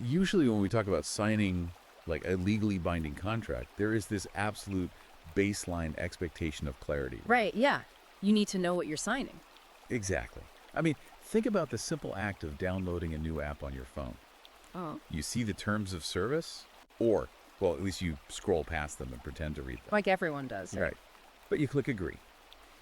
Usually when we talk about signing like a legally binding contract, there is this absolute baseline expectation of clarity. Right, yeah. You need to know what you're signing. Exactly. I mean, think about the simple act of downloading a new app on your phone. Oh. You see the terms of service, or, well, at least you scroll past them and pretend to read them. Like everyone does. Right. But you click agree,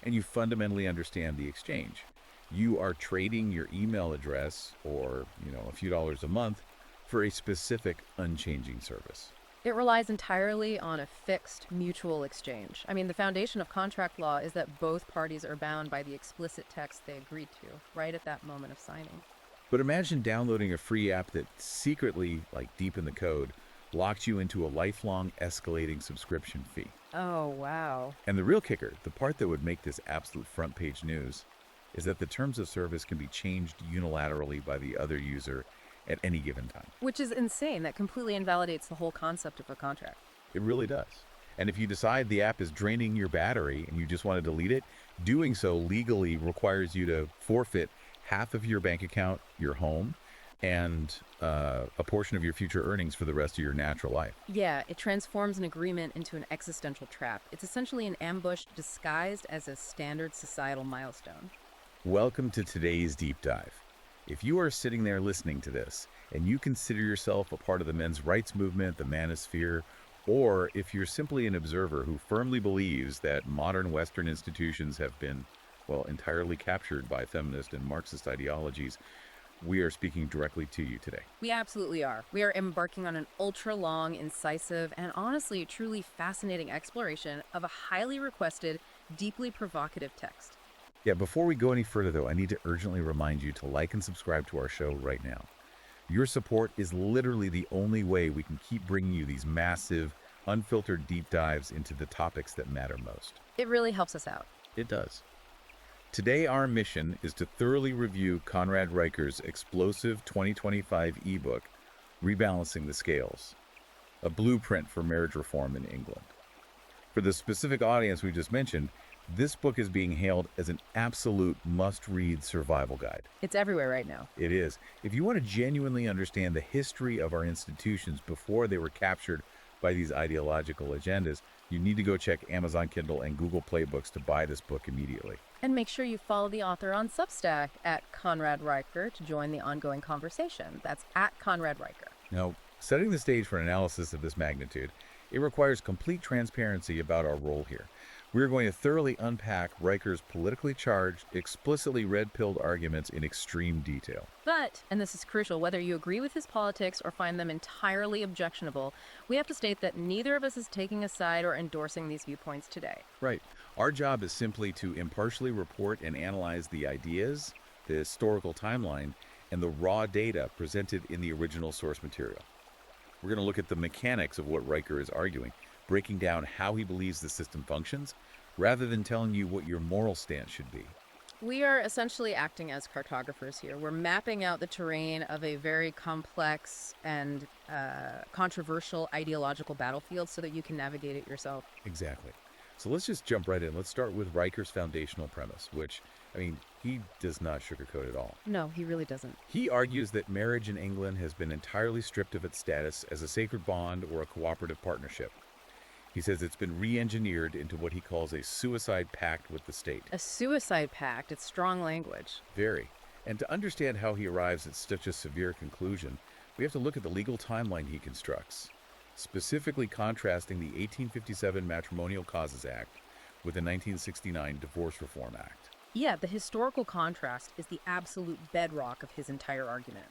and you fundamentally understand the exchange. You are trading your email address or, a few dollars a month for a specific unchanging service. It relies entirely on a fixed mutual exchange. I mean, the foundation of contract law is that both parties are bound by the explicit text they agreed to, right at that moment of signing. But imagine downloading a free app that secretly, like deep in the code, locks you into a lifelong escalating subscription fee. Oh, wow. And the real kicker, the part that would make this absolute front page news, is that the terms of service can be changed unilaterally by the other user at any given time. Which is insane. That completely invalidates the whole concept of a contract. It really does. And if you decide the app is draining your battery and you just want to delete it, doing so legally requires you to forfeit half of your bank account, your home, and a portion of your future earnings for the rest of your natural life. Yeah, it transforms an agreement into an existential trap. It's essentially an ambush disguised as a standard societal milestone. Welcome to today's deep dive. If you are sitting there listening to this and you consider yourself a part of the men's rights movement, the manosphere, or if you're simply an observer who firmly believes that modern Western institutions have been, well, entirely captured by feminist and Marxist ideologies, we are speaking directly to you today. We absolutely are. We are embarking on an ultra-long, incisive, and honestly, truly fascinating exploration of a highly requested, deeply provocative text. Yeah, before we go any further, though, I need to urgently remind you to like and subscribe to our show right now. Your support is literally the only way we can keep bringing you these massive, unfiltered deep dives into the topics that matter most. It really helps us out. It does. Today, our mission is to thoroughly review Conrad Reicher's explosive 2025 ebook, Rebalancing the Scales, a blueprint for marriage reform in England. For the specific audience we just mentioned, this book is being hailed as an absolute must-read survival guide. It's everywhere right now. It is. If you want to genuinely understand the history of our institutions before they were captured by these ideological agendas, you need to go check Amazon Kindle and Google Play Books to buy this book immediately. And make sure you follow the author on Substack at Conrad Reicher to join the ongoing conversation. That's at Conrad Reicher. Now, setting the stage for an analysis of this magnitude, it requires complete transparency about our role here. We're going to thoroughly unpack Reicher's politically charged, explicitly red-pilled arguments in extreme detail. But, and this is crucial, whether you agree with his politics or find them entirely objectionable, we have to state that neither of us is taking a side or endorsing these viewpoints today. Right. Our job is simply to impartially report and analyze the ideas, the historical timeline, and the raw data presented in the original source material. We're going to look at the mechanics of what Reicher is arguing, breaking down how he believes the system functions, rather than telling you what your moral stance should be. We are essentially acting as cartographers here. We're mapping out the terrain of a very complex and controversial ideological battlefield so that you can navigate it yourself. Exactly. So let's just jump right in. Let's start with Reicher's foundational premise, which, he does not sugarcoat at all. No, he really doesn't. He argues that marriage in England has been entirely stripped of its status as a sacred bond or a cooperative partnership. He says it's been re-engineered into what he calls a suicide pact with the state. A suicide pact, it's strong language. Very. And to understand how he arrives at such a severe conclusion, we have to look at the legal timeline he constructs, specifically contrasting the 1857 Matrimonial Causes Act with the 1969 Divorce Reform Act. Yeah, the historical contrast is the absolute bedrock of his entire argument.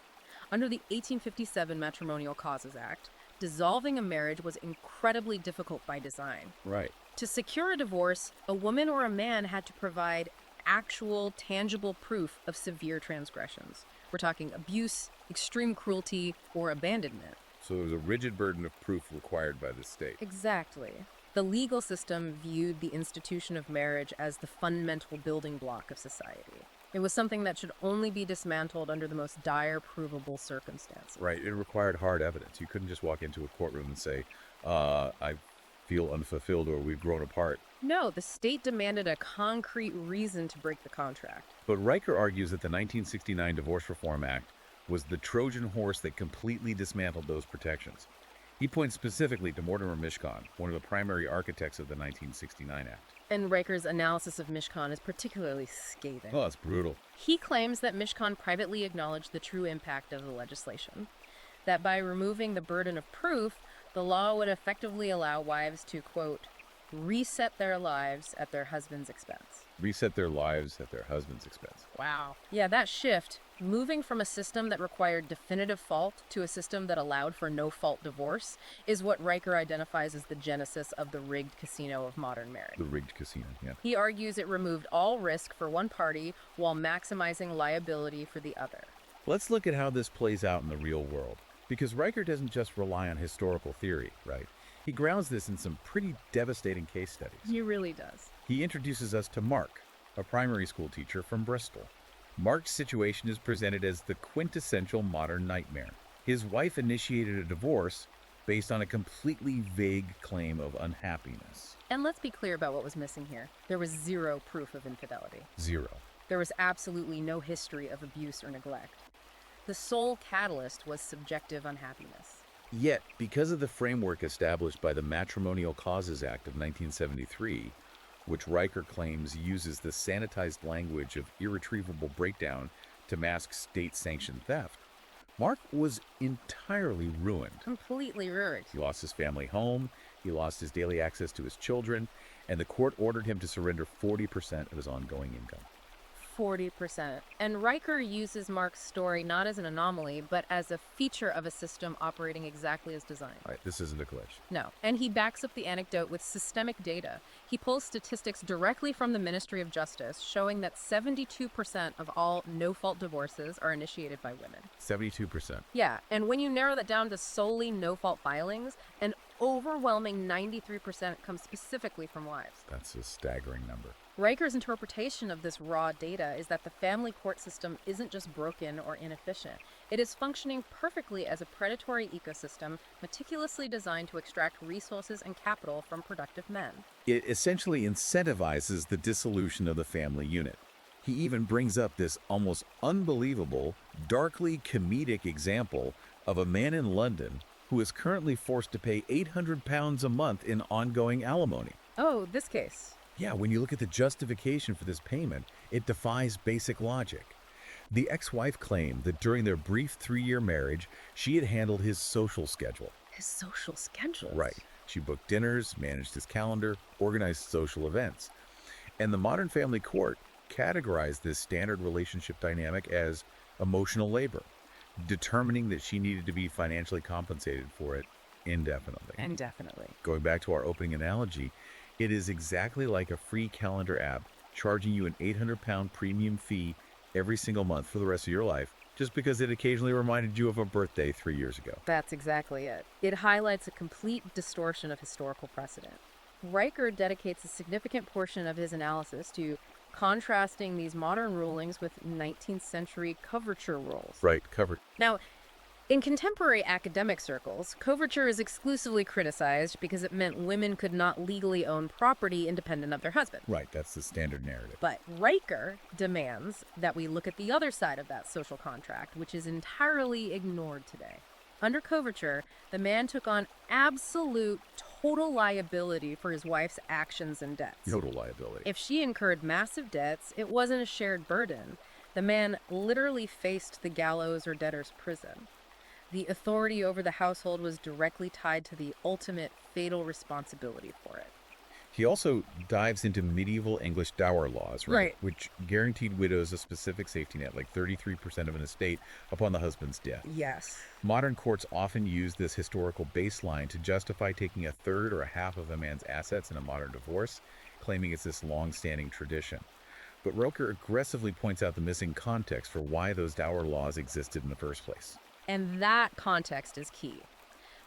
Under the 1857 Matrimonial Causes Act, dissolving a marriage was incredibly difficult by design. Right. To secure a divorce, a woman or a man had to provide actual, tangible proof of severe transgressions. We're talking abuse, extreme cruelty, or abandonment. So there was a rigid burden of proof required by the state. Exactly. The legal system viewed the institution of marriage as the fundamental building block of society. It was something that should only be dismantled under the most dire, provable circumstances. Right. It required hard evidence. You couldn't just walk into a courtroom and say, I feel unfulfilled or we've grown apart. No, the state demanded a concrete reason to break the contract. But Reicher argues that the 1969 Divorce Reform Act was the Trojan horse that completely dismantled those protections. He points specifically to Mortimer Mishcon, one of the primary architects of the 1969 Act. And Riker's analysis of Mishcon is particularly scathing. Oh, it's brutal. He claims that Mishcon privately acknowledged the true impact of the legislation, that by removing the burden of proof, the law would effectively allow wives to, quote, reset their lives at their husband's expense. Reset their lives at their husband's expense. Wow. Yeah, that shift, moving from a system that required definitive fault to a system that allowed for no-fault divorce, is what Riker identifies as the genesis of the rigged casino of modern marriage. The rigged casino, yeah. He argues it removed all risk for one party while maximizing liability for the other. Let's look at how this plays out in the real world. Because Riker doesn't just rely on historical theory, right? He grounds this in some pretty devastating case studies. He really does. He introduces us to Mark, a primary school teacher from Bristol. Mark's situation is presented as the quintessential modern nightmare. His wife initiated a divorce based on a completely vague claim of unhappiness. And let's be clear about what was missing here. There was zero proof of infidelity. Zero. There was absolutely no history of abuse or neglect. The sole catalyst was subjective unhappiness. Yet, because of the framework established by the Matrimonial Causes Act of 1973, which Riker claims uses the sanitized language of irretrievable breakdown to mask state-sanctioned theft, Mark was entirely ruined. Completely ruined. He lost his family home, he lost his daily access to his children, and the court ordered him to surrender 40% of his ongoing income. 40%. And Riker uses Mark's story not as an anomaly, but as a feature of a system operating exactly as designed. All right, this isn't a glitch. No. And he backs up the anecdote with systemic data. He pulls statistics directly from the Ministry of Justice, showing that 72% of all no-fault divorces are initiated by women. 72%. Yeah, and when you narrow that down to solely no-fault filings, an overwhelming 93% comes specifically from wives. That's a staggering number. Riker's interpretation of this raw data is that the family court system isn't just broken or inefficient. It is functioning perfectly as a predatory ecosystem meticulously designed to extract resources and capital from productive men. It essentially incentivizes the dissolution of the family unit. He even brings up this almost unbelievable, darkly comedic example of a man in London who is currently forced to pay £800 a month in ongoing alimony. Oh, this case. Yeah, when you look at the justification for this payment, it defies basic logic. The ex-wife claimed that during their brief 3-year marriage, she had handled his social schedule. His social schedule? Right. She booked dinners, managed his calendar, organized social events. And the modern family court categorized this standard relationship dynamic as emotional labor, determining that she needed to be financially compensated for it indefinitely. Indefinitely. Going back to our opening analogy, it is exactly like a free calendar app charging you an £800 premium fee every single month for the rest of your life, just because it occasionally reminded you of a birthday 3 years ago. That's exactly it. It highlights a complete distortion of historical precedent. Riker dedicates a significant portion of his analysis to contrasting these modern rulings with 19th century coverture rules. Right, covered. Now, in contemporary academic circles, coverture is exclusively criticized because it meant women could not legally own property independent of their husband. Right, that's the standard narrative. But Riker demands that we look at the other side of that social contract, which is entirely ignored today. Under coverture, the man took on absolute total liability for his wife's actions and debts. Total liability. If she incurred massive debts, it wasn't a shared burden. The man literally faced the gallows or debtor's prison. The authority over the household was directly tied to the ultimate fatal responsibility for it. He also dives into medieval English dower laws, Right. which guaranteed widows a specific safety net, like 33% of an estate upon the husband's death. Yes. Modern courts often use this historical baseline to justify taking a third or a half of a man's assets in a modern divorce, claiming it's this long-standing tradition. But Roker aggressively points out the missing context for why those dower laws existed in the first place. And that context is key.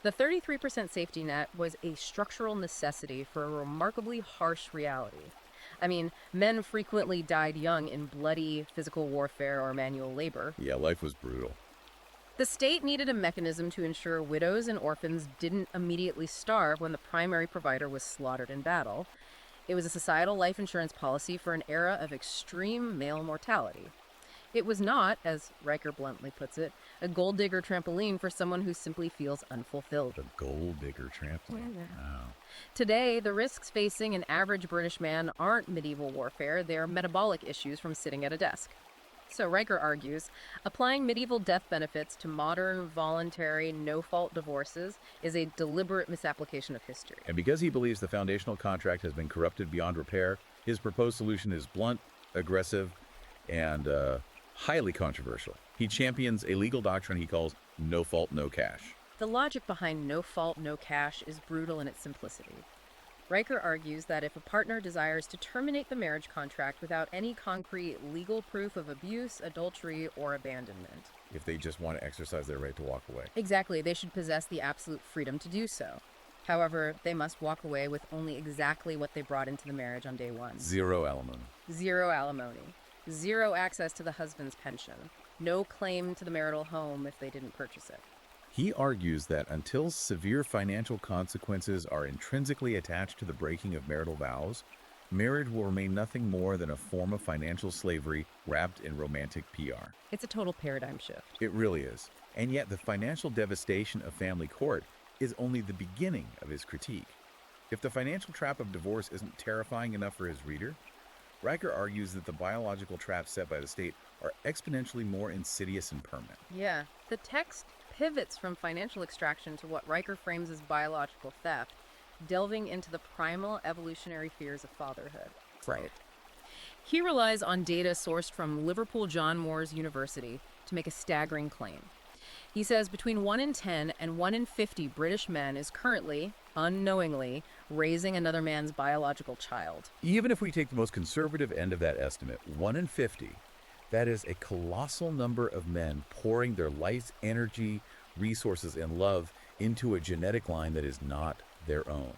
The 33% safety net was a structural necessity for a remarkably harsh reality. I mean, men frequently died young in bloody physical warfare or manual labor. Yeah, life was brutal. The state needed a mechanism to ensure widows and orphans didn't immediately starve when the primary provider was slaughtered in battle. It was a societal life insurance policy for an era of extreme male mortality. It was not, as Riker bluntly puts it, a gold digger trampoline for someone who simply feels unfulfilled. The gold digger trampoline. Yeah. Wow. Today, the risks facing an average British man aren't medieval warfare, they're metabolic issues from sitting at a desk. So Riker argues, applying medieval death benefits to modern, voluntary, no-fault divorces is a deliberate misapplication of history. And because he believes the foundational contract has been corrupted beyond repair, his proposed solution is blunt, aggressive, and highly controversial. He champions a legal doctrine he calls no fault, no cash. The logic behind no fault, no cash is brutal in its simplicity. Riker argues that if a partner desires to terminate the marriage contract without any concrete legal proof of abuse, adultery, or abandonment, If they just want to exercise their right to walk away. exactly, they should possess the absolute freedom to do so. However, they must walk away with only exactly what they brought into the marriage on day one. Zero alimony. Zero alimony. Zero access to the husband's pension. No claim to the marital home if they didn't purchase it. He argues that until severe financial consequences are intrinsically attached to the breaking of marital vows, marriage will remain nothing more than a form of financial slavery wrapped in romantic PR. It's a total paradigm shift. It really is. And yet the financial devastation of family court is only the beginning of his critique. If the financial trap of divorce isn't terrifying enough for his reader, Riker argues that the biological traps set by the state are exponentially more insidious and permanent. Yeah, the text pivots from financial extraction to what Riker frames as biological theft, delving into the primal evolutionary fears of fatherhood. Right. He relies on data sourced from Liverpool John Moores University to make a staggering claim. He says between 1 in 10 and 1 in 50 British men is currently, unknowingly, raising another man's biological child. Even if we take the most conservative end of that estimate, 1 in 50, that is a colossal number of men pouring their life's energy, resources, and love into a genetic line that is not their own.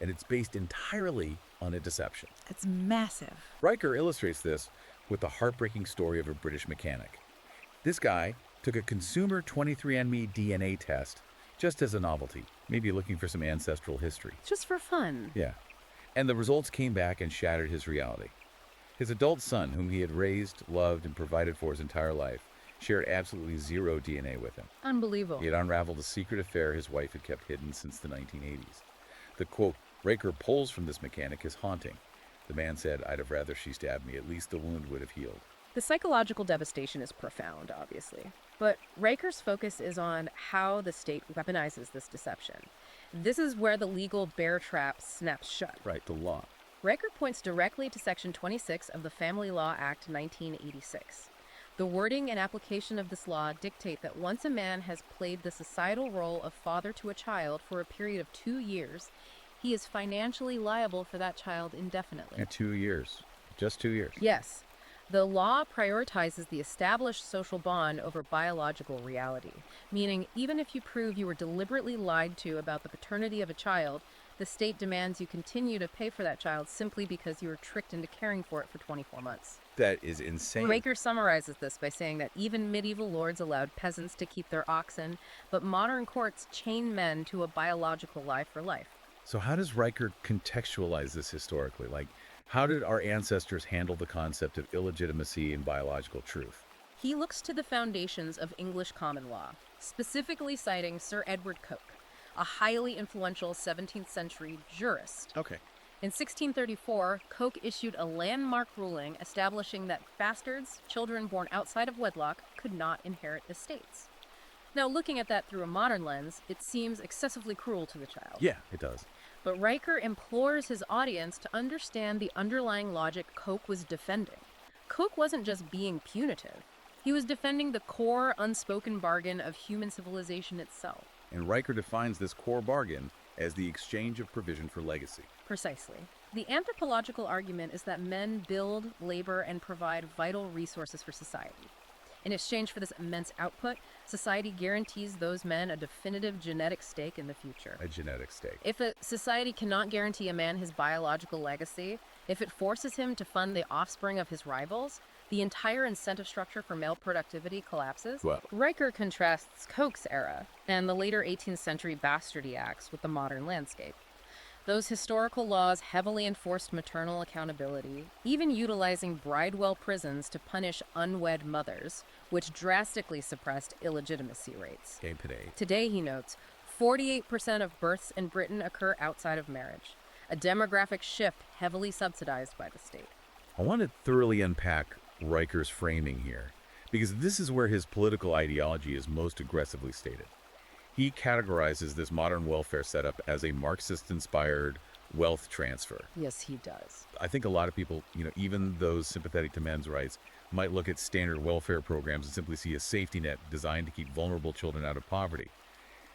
And it's based entirely on a deception. It's massive. Riker illustrates this with the heartbreaking story of a British mechanic. This guy took a consumer 23andMe DNA test just as a novelty, maybe looking for some ancestral history. Just for fun. Yeah. And the results came back and shattered his reality. His adult son, whom he had raised, loved, and provided for his entire life, shared absolutely zero DNA with him. Unbelievable. He had unraveled a secret affair his wife had kept hidden since the 1980s. The quote Riker pulls from this mechanic is haunting. The man said, "I'd have rather she stabbed me. At least the wound would have healed." The psychological devastation is profound, obviously. But Riker's focus is on how the state weaponizes this deception. This is where the legal bear trap snaps shut. Right, the law. Riker points directly to Section 26 of the Family Law Act 1986. The wording and application of this law dictate that once a man has played the societal role of father to a child for a period of 2 years, he is financially liable for that child indefinitely. Yeah, 2 years. Just 2 years. Yes. The law prioritizes the established social bond over biological reality, meaning even if you prove you were deliberately lied to about the paternity of a child, the state demands you continue to pay for that child simply because you were tricked into caring for it for 24 months. That is insane. Riker summarizes this by saying that even medieval lords allowed peasants to keep their oxen, but modern courts chain men to a biological lie for life. So how does Riker contextualize this historically? Like, how did our ancestors handle the concept of illegitimacy and biological truth? He looks to the foundations of English common law, specifically citing Sir Edward Coke, a highly influential 17th century jurist. Okay. In 1634, Coke issued a landmark ruling establishing that bastards, children born outside of wedlock, could not inherit estates. Now, looking at that through a modern lens, it seems excessively cruel to the child. Yeah, it does. But Riker implores his audience to understand the underlying logic Coke was defending. Coke wasn't just being punitive. He was defending the core, unspoken bargain of human civilization itself. And Riker defines this core bargain as the exchange of provision for legacy. Precisely. The anthropological argument is that men build, labor, and provide vital resources for society. In exchange for this immense output, society guarantees those men a definitive genetic stake in the future. A genetic stake. If a society cannot guarantee a man his biological legacy, if it forces him to fund the offspring of his rivals, the entire incentive structure for male productivity collapses. Well. Riker contrasts Coke's era and the later 18th century bastardy acts with the modern landscape. Those historical laws heavily enforced maternal accountability, even utilizing Bridewell prisons to punish unwed mothers, which drastically suppressed illegitimacy rates. Today, he notes, 48% of births in Britain occur outside of marriage, a demographic shift heavily subsidized by the state. I want to thoroughly unpack Riker's framing here, because this is where his political ideology is most aggressively stated. He categorizes this modern welfare setup as a Marxist-inspired wealth transfer. Yes, he does. I think a lot of people, even those sympathetic to men's rights, might look at standard welfare programs and simply see a safety net designed to keep vulnerable children out of poverty.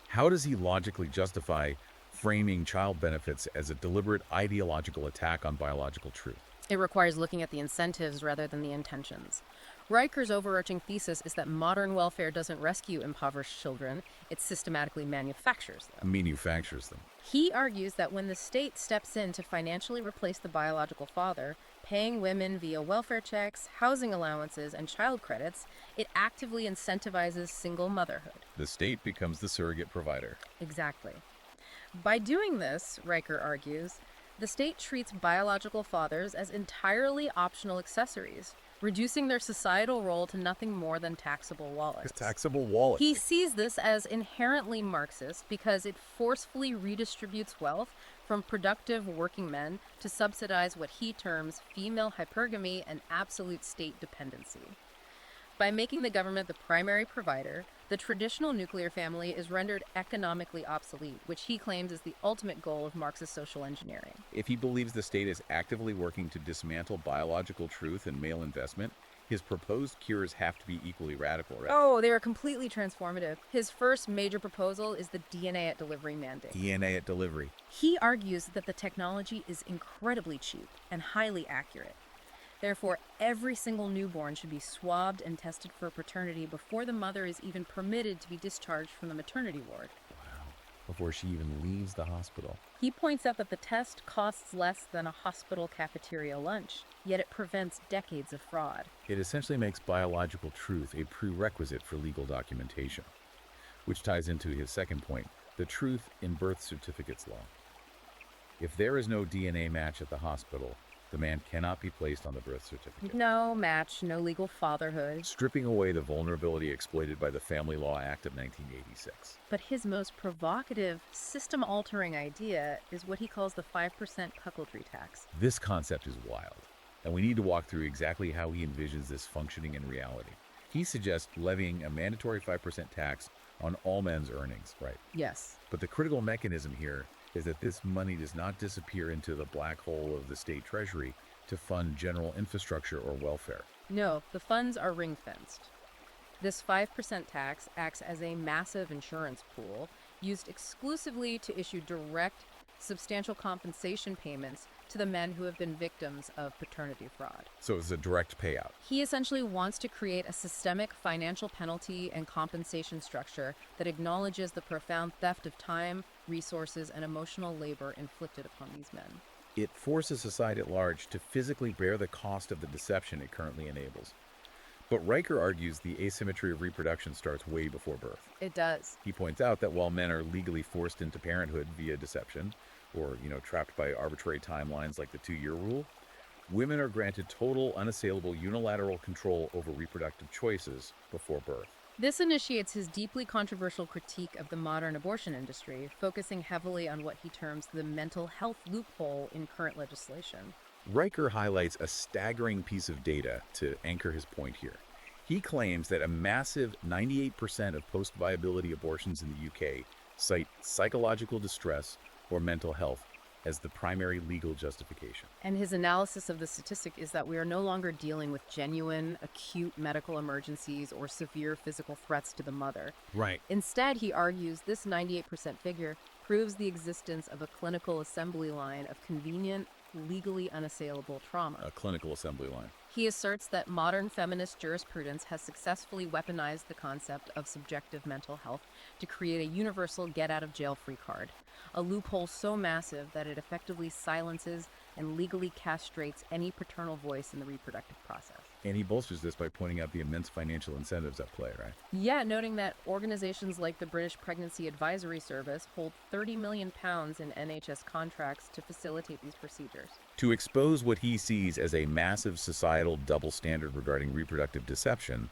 How does he logically justify framing child benefits as a deliberate ideological attack on biological truth? It requires looking at the incentives rather than the intentions. Riker's overarching thesis is that modern welfare doesn't rescue impoverished children, it systematically manufactures them. He argues that when the state steps in to financially replace the biological father, paying women via welfare checks, housing allowances, and child credits, it actively incentivizes single motherhood. The state becomes the surrogate provider. Exactly. By doing this, Riker argues, the state treats biological fathers as entirely optional accessories, reducing their societal role to nothing more than taxable wallets. He sees this as inherently Marxist because it forcefully redistributes wealth from productive working men to subsidize what he terms female hypergamy and absolute state dependency. By making the government the primary provider, the traditional nuclear family is rendered economically obsolete, which he claims is the ultimate goal of Marxist social engineering. If he believes the state is actively working to dismantle biological truth and male investment, his proposed cures have to be equally radical, right? Oh, they are completely transformative. His first major proposal is the DNA at delivery mandate. DNA at delivery. He argues that the technology is incredibly cheap and highly accurate. Therefore, every single newborn should be swabbed and tested for paternity before the mother is even permitted to be discharged from the maternity ward. Wow. Before she even leaves the hospital. He points out that the test costs less than a hospital cafeteria lunch, yet it prevents decades of fraud. It essentially makes biological truth a prerequisite for legal documentation, which ties into his second point, the truth in birth certificates law. If there is no DNA match at the hospital, the man cannot be placed on the birth certificate. No match, no legal fatherhood. Stripping away the vulnerability exploited by the Family Law Act of 1986. But his most provocative, system-altering idea is what he calls the 5% cuckoldry tax. This concept is wild, and we need to walk through exactly how he envisions this functioning in reality. He suggests levying a mandatory 5% tax on all men's earnings, right? Yes. But the critical mechanism here is that this money does not disappear into the black hole of the state treasury to fund general infrastructure or welfare. No, the funds are ring-fenced. This 5% tax acts as a massive insurance pool used exclusively to issue direct, substantial compensation payments to the men who have been victims of paternity fraud. So it's a direct payout. He essentially wants to create a systemic financial penalty and compensation structure that acknowledges the profound theft of time, resources, and emotional labor inflicted upon these men. It forces society at large to physically bear the cost of the deception it currently enables. But Riker argues the asymmetry of reproduction starts way before birth. It does. He points out that while men are legally forced into parenthood via deception, or, trapped by arbitrary timelines like the 2-year rule, women are granted total, unassailable, unilateral control over reproductive choices before birth. This initiates his deeply controversial critique of the modern abortion industry, focusing heavily on what he terms the mental health loophole in current legislation. Riker highlights a staggering piece of data to anchor his point here. He claims that a massive 98% of post-viability abortions in the UK cite psychological distress or mental health as the primary legal justification. And his analysis of the statistic is that we are no longer dealing with genuine, acute medical emergencies or severe physical threats to the mother. Right. Instead, he argues this 98% figure proves the existence of a clinical assembly line of convenient, legally unassailable trauma. A clinical assembly line. He asserts that modern feminist jurisprudence has successfully weaponized the concept of subjective mental health to create a universal get-out-of-jail-free card, a loophole so massive that it effectively silences and legally castrates any paternal voice in the reproductive process. And he bolsters this by pointing out the immense financial incentives at play, right? Yeah, noting that organizations like the British Pregnancy Advisory Service hold £30 million in NHS contracts to facilitate these procedures. To expose what he sees as a massive societal double standard regarding reproductive deception,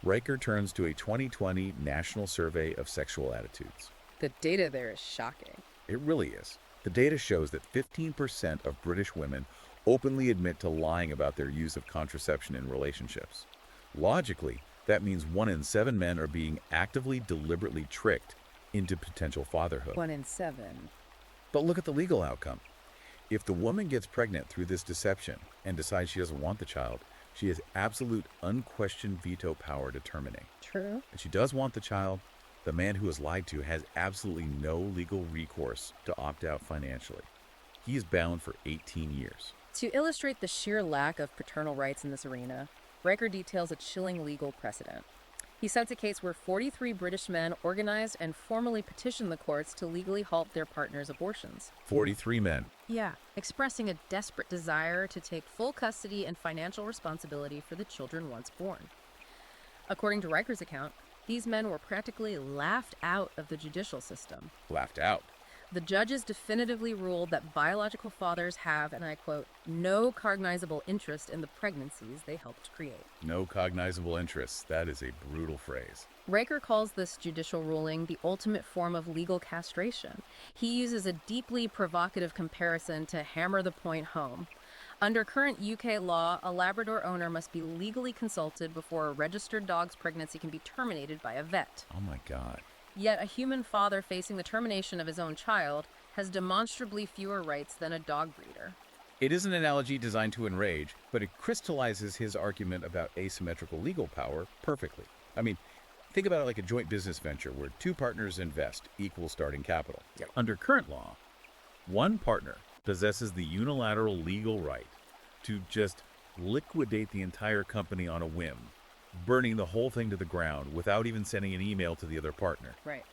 Riker turns to a 2020 National Survey of Sexual Attitudes. The data there is shocking. It really is. The data shows that 15% of British women openly admit to lying about their use of contraception in relationships. Logically, that means 1 in 7 men are being actively, deliberately tricked into potential fatherhood. 1 in 7. But look at the legal outcome. If the woman gets pregnant through this deception and decides she doesn't want the child, she has absolute, unquestioned veto power to terminate. True. And she does want the child. The man who is lied to has absolutely no legal recourse to opt out financially. He is bound for 18 years. To illustrate the sheer lack of paternal rights in this arena, Riker details a chilling legal precedent. He cites a case where 43 British men organized and formally petitioned the courts to legally halt their partners' abortions. 43 men. Yeah, expressing a desperate desire to take full custody and financial responsibility for the children once born. According to Riker's account, these men were practically laughed out of the judicial system. Laughed out. The judges definitively ruled that biological fathers have, and I quote, no cognizable interest in the pregnancies they helped create. No cognizable interest. That is a brutal phrase. Riker calls this judicial ruling the ultimate form of legal castration. He uses a deeply provocative comparison to hammer the point home. Under current UK law, a Labrador owner must be legally consulted before a registered dog's pregnancy can be terminated by a vet. Oh my God. Yet a human father facing the termination of his own child has demonstrably fewer rights than a dog breeder. It is an analogy designed to enrage, but it crystallizes his argument about asymmetrical legal power perfectly. I mean, think about it like a joint business venture where 2 partners invest equal starting capital. Yep. Under current law, one partner possesses the unilateral legal right to just liquidate the entire company on a whim, burning the whole thing to the ground without even sending an email to the other partner. Right.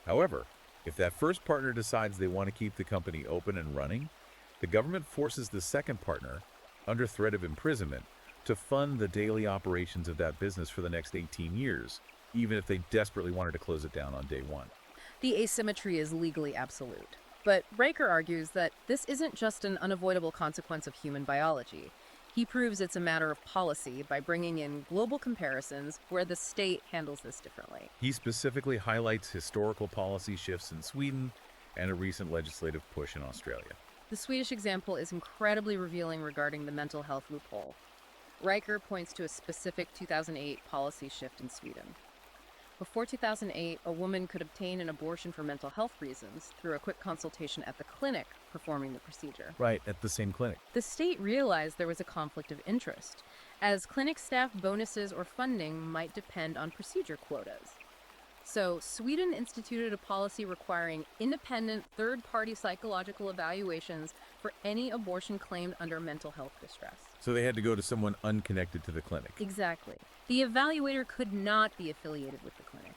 However, if that first partner decides they want to keep the company open and running, the government forces the second partner, under threat of imprisonment, to fund the daily operations of that business for the next 18 years, even if they desperately wanted to close it down on day 1. The asymmetry is legally absolute. But Riker argues that this isn't just an unavoidable consequence of human biology. He proves it's a matter of policy by bringing in global comparisons where the state handles this differently. He specifically highlights historical policy shifts in Sweden and a recent legislative push in Australia. The Swedish example is incredibly revealing regarding the mental health loophole. Riker points to a specific 2008 policy shift in Sweden. Before 2008, a woman could obtain an abortion for mental health reasons through a quick consultation at the clinic performing the procedure. Right, at the same clinic. The state realized there was a conflict of interest, as clinic staff bonuses or funding might depend on procedure quotas. So, Sweden instituted a policy requiring independent third-party psychological evaluations for any abortion claimed under mental health distress. So they had to go to someone unconnected to the clinic. Exactly. The evaluator could not be affiliated with the clinic.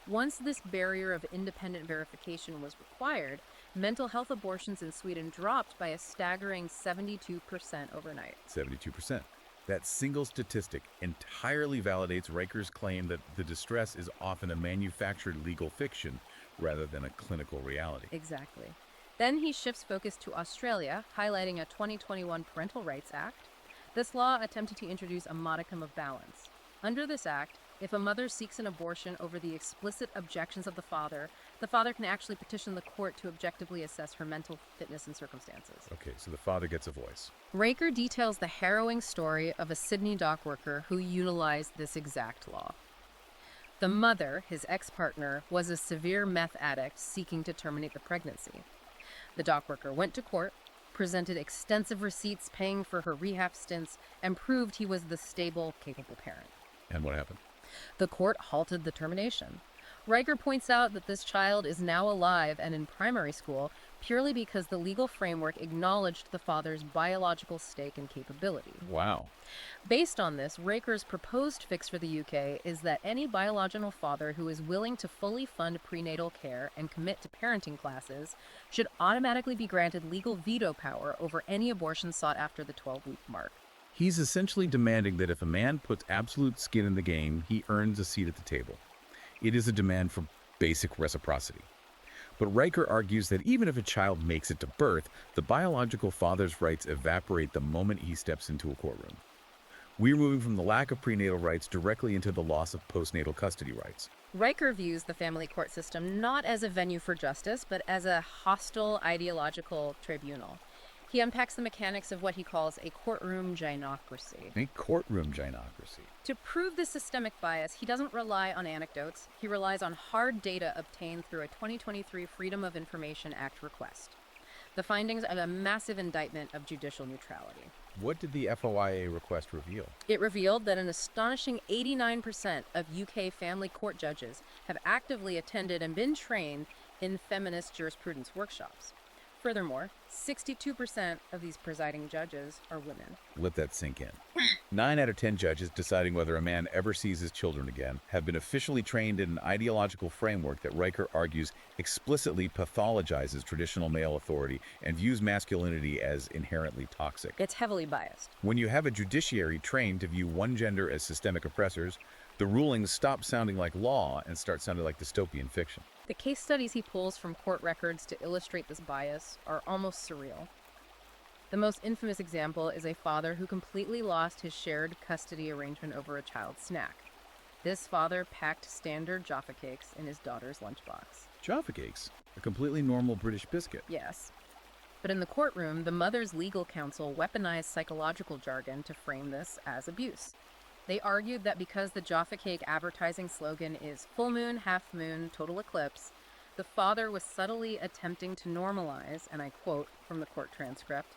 Once this barrier of independent verification was required, mental health abortions in Sweden dropped by a staggering 72% overnight. 72%. That single statistic entirely validates Riker's claim that the distress is often a manufactured legal fiction rather than a clinical reality. Exactly. Then he shifts focus to Australia, highlighting a 2021 Parental Rights Act. This law attempted to introduce a modicum of balance. Under this act, if a mother seeks an abortion over the explicit objections of the father can actually petition the court to objectively assess her mental fitness and circumstances. Okay, so the father gets a voice. Riker details the harrowing story of a Sydney dock worker who utilized this exact law. The mother, his ex-partner, was a severe meth addict seeking to terminate the pregnancy. The dock worker went to court, presented extensive receipts paying for her rehab stints, and proved he was the stable, capable parent. And what happened? The court halted the termination. Riker points out that this child is now alive and in primary school, purely because the legal framework acknowledged the father's biological stake and capability. Wow. Based on this, Raker's proposed fix for the UK is that any biological father who is willing to fully fund prenatal care and commit to parenting classes should automatically be granted legal veto power over any abortion sought after the 12-week mark. He's essentially demanding that if a man puts absolute skin in the game, he earns a seat at the table. It is a demand for basic reciprocity. But Riker argues that even if a child makes it to birth, the biological father's rights evaporate the moment he steps into a courtroom. We're moving from the lack of prenatal rights directly into the loss of postnatal custody rights. Riker views the family court system not as a venue for justice, but as a hostile ideological tribunal. He unpacks the mechanics of what he calls a courtroom gynocracy. A courtroom gynocracy. To prove this systemic bias, he doesn't rely on anecdotes. He relies on hard data obtained through a 2023 Freedom of Information Act request. The findings are a massive indictment of judicial neutrality. What did the FOIA request reveal? It revealed that an astonishing 89% of UK family court judges have actively attended and been trained in feminist jurisprudence workshops. Furthermore, 62% of these presiding judges are women. Let that sink in. 9 out of 10 judges deciding whether a man ever sees his children again have been officially trained in an ideological framework that Riker argues explicitly pathologizes traditional male authority and views masculinity as inherently toxic. It's heavily biased. When you have a judiciary trained to view one gender as systemic oppressors, the rulings stop sounding like law and start sounding like dystopian fiction. The case studies he pulls from court records to illustrate this bias are almost surreal. The most infamous example is a father who completely lost his shared custody arrangement over a child's snack. This father packed standard Jaffa cakes in his daughter's lunchbox. Jaffa cakes, a completely normal British biscuit. Yes. But in the courtroom, the mother's legal counsel weaponized psychological jargon to frame this as abuse. They argued that because the Jaffa Cake advertising slogan is full moon, half moon, total eclipse, the father was subtly attempting to normalize, and I quote from the court transcript,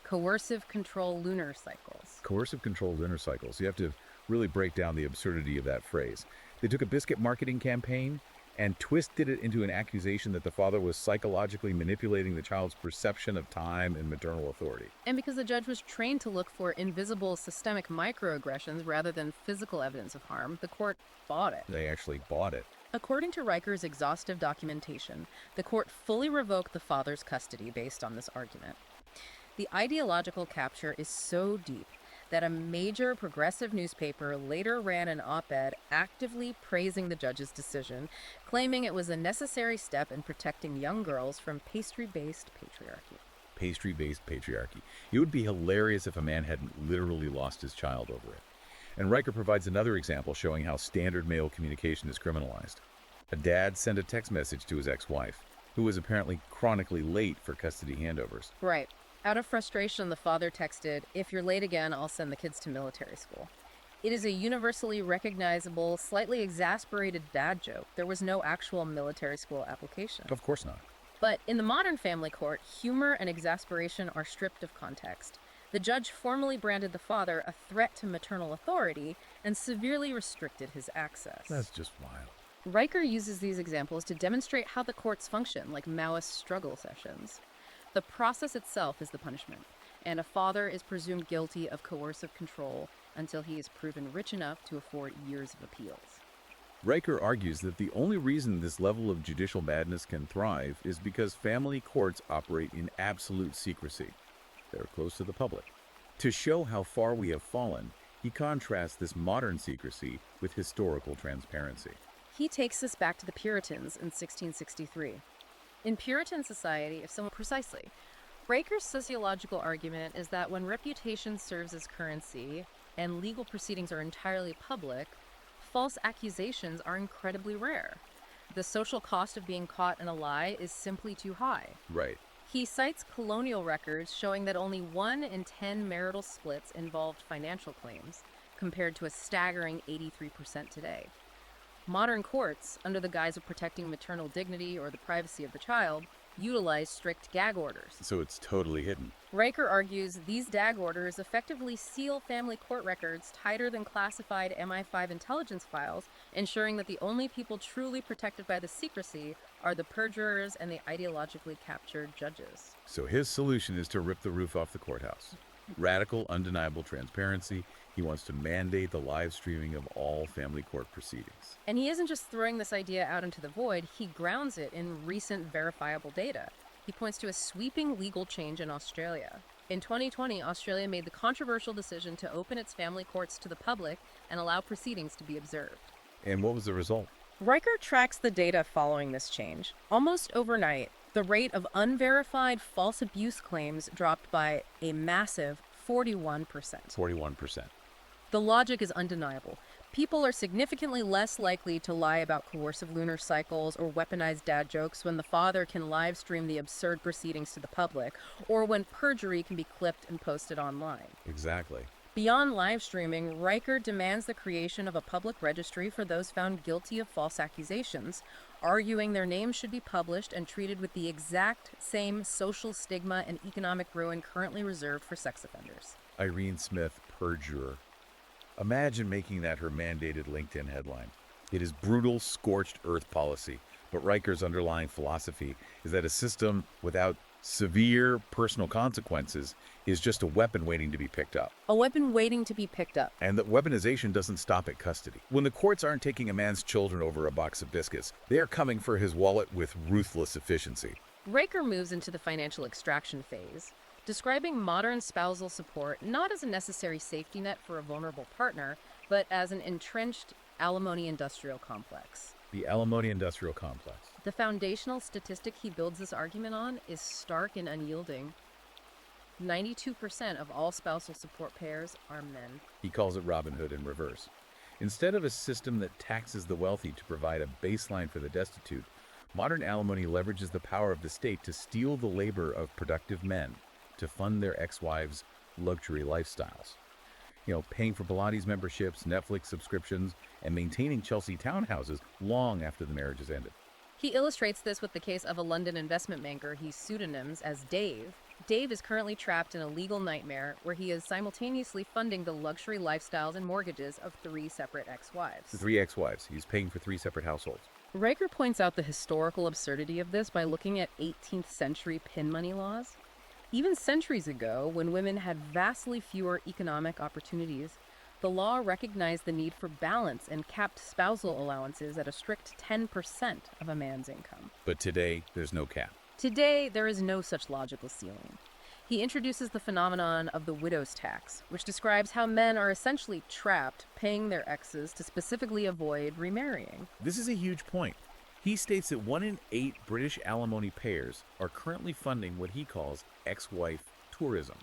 coercive control lunar cycles. Coercive control lunar cycles. You have to really break down the absurdity of that phrase. They took a biscuit marketing campaign and twisted it into an accusation that the father was psychologically manipulating the child's perception of time and maternal authority. And because the judge was trained to look for invisible systemic microaggressions rather than physical evidence of harm, the court bought it. They actually bought it. According to Riker's exhaustive documentation, the court fully revoked the father's custody based on this argument. The ideological capture is so deep that a major progressive newspaper later ran an op-ed actively praising the judge's decision, claiming it was a necessary step in protecting young girls from pastry-based patriarchy. Pastry-based patriarchy. It would be hilarious if a man hadn't literally lost his child over it. And Riker provides another example showing how standard male communication is criminalized. A dad sent a text message to his ex-wife, who was apparently chronically late for custody handovers. Right. Out of frustration, the father texted, "If you're late again, I'll send the kids to military school." It is a universally recognizable, slightly exasperated dad joke. There was no actual military school application. Of course not. But in the modern family court, humor and exasperation are stripped of context. The judge formally branded the father a threat to maternal authority and severely restricted his access. That's just wild. Riker uses these examples to demonstrate how the courts function like Maoist struggle sessions. The process itself is the punishment, and a father is presumed guilty of coercive control until he is proven rich enough to afford years of appeals. Riker argues that the only reason this level of judicial madness can thrive is because family courts operate in absolute secrecy. They're close to the public. To show how far we have fallen, he contrasts this modern secrecy with historical transparency. He takes us back to the Puritans in 1663. In Puritan society, precisely, Riker's sociological argument is that when reputation serves as currency and legal proceedings are entirely public, false accusations are incredibly rare. The social cost of being caught in a lie is simply too high. Right. He cites colonial records showing that only 1 in 10 marital splits involved financial claims, compared to a staggering 83% today. Modern courts, under the guise of protecting maternal dignity or the privacy of the child, utilize strict gag orders. So it's totally hidden. Riker argues these gag orders effectively seal family court records tighter than classified MI5 intelligence files, ensuring that the only people truly protected by the secrecy are the perjurers and the ideologically captured judges. So his solution is to rip the roof off the courthouse. Radical, undeniable transparency. He wants to mandate the live streaming of all family court proceedings. And he isn't just throwing this idea out into the void, he grounds it in recent verifiable data. He points to a sweeping legal change in Australia. In 2020, Australia made the controversial decision to open its family courts to the public and allow proceedings to be observed. And what was the result? Riker tracks the data following this change. Almost overnight, the rate of unverified false abuse claims dropped by a massive 41%. 41%. The logic is undeniable. People are significantly less likely to lie about coercive lunar cycles or weaponized dad jokes when the father can live stream the absurd proceedings to the public, or when perjury can be clipped and posted online. Exactly. Beyond live streaming, Riker demands the creation of a public registry for those found guilty of false accusations, arguing their names should be published and treated with the exact same social stigma and economic ruin currently reserved for sex offenders. Irene Smith, perjurer. Imagine making that her mandated LinkedIn headline. It is brutal, scorched earth policy, but Riker's underlying philosophy is that a system without severe personal consequences is just a weapon waiting to be picked up. A weapon waiting to be picked up. And that weaponization doesn't stop at custody. When the courts aren't taking a man's children over a box of biscuits, they are coming for his wallet with ruthless efficiency. Riker moves into the financial extraction phase, describing modern spousal support not as a necessary safety net for a vulnerable partner, but as an entrenched alimony industrial complex. The alimony industrial complex. The foundational statistic he builds this argument on is stark and unyielding. 92% of all spousal support payers are men. He calls it Robin Hood in reverse. Instead of a system that taxes the wealthy to provide a baseline for the destitute, modern alimony leverages the power of the state to steal the labor of productive men to fund their ex-wives' luxury lifestyles. Paying for Pilates memberships, Netflix subscriptions, and maintaining Chelsea townhouses long after the marriage has ended. He illustrates this with the case of a London investment banker he pseudonyms as Dave. Dave is currently trapped in a legal nightmare where he is simultaneously funding the luxury lifestyles and mortgages of 3 separate ex-wives. 3 ex-wives. He's paying for 3 separate households. Riker points out the historical absurdity of this by looking at 18th century pin money laws. Even centuries ago, when women had vastly fewer economic opportunities, the law recognized the need for balance and capped spousal allowances at a strict 10% of a man's income. But today, there's no cap. Today, there is no such logical ceiling. He introduces the phenomenon of the widow's tax, which describes how men are essentially trapped paying their exes to specifically avoid remarrying. This is a huge point. He states that 1 in 8 British alimony payers are currently funding what he calls ex-wife tourism.